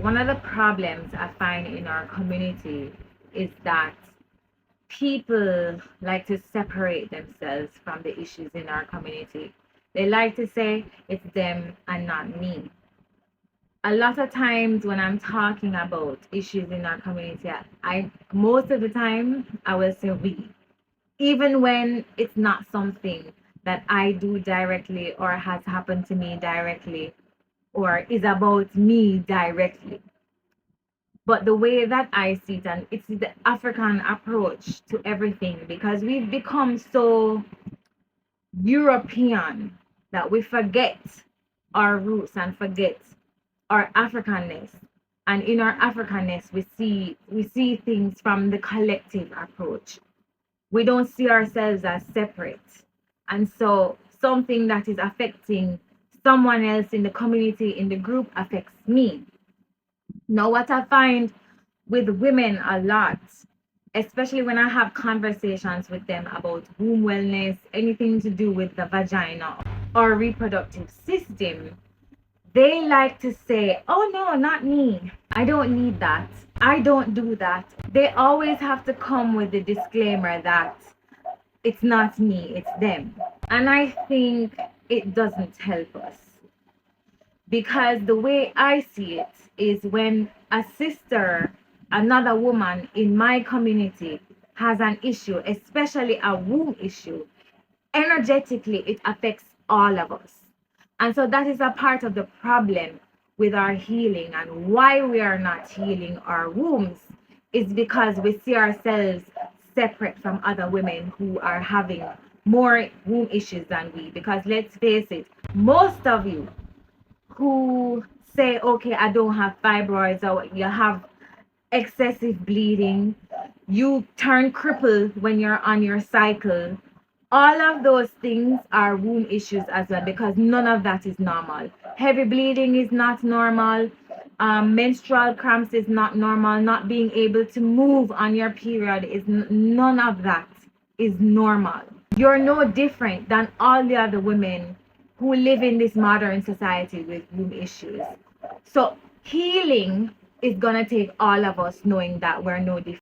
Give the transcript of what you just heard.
one of the problems I find in our community is that people like to separate themselves from the issues in our community. They like to say it's them and not me. A lot of times when I'm talking about issues in our community, I most of the time I will say we, even when it's not something that I do directly or has happened to me directly or is about me directly. But the way that I see it, and it's the African approach to everything, because we've become so European that we forget our roots and forget our Africanness. And in our Africanness, we see things from the collective approach. We don't see ourselves as separate. And so something that is affecting someone else in the community, in the group, affects me. Now, what I find with women a lot, especially when I have conversations with them about womb wellness, anything to do with the vagina or reproductive system, they like to say, oh no, not me. I don't need that. I don't do that. They always have to come with the disclaimer that it's not me, it's them. And I think it doesn't help us. Because the way I see it is when a sister, another woman in my community has an issue, especially a womb issue, energetically it affects all of us. And so that is a part of the problem with our healing, and why we are not healing our wombs is because we see ourselves separate from other women who are having more womb issues than we. Because let's face it, most of you who say, okay, I don't have fibroids, or you have excessive bleeding, you turn crippled when you're on your cycle. All of those things are womb issues as well, because none of that is normal. Heavy bleeding is not normal. Menstrual cramps is not normal. Not being able to move on your period is none of that is normal. You're no different than all the other women who live in this modern society with womb issues. So healing is gonna take all of us knowing that we're no different.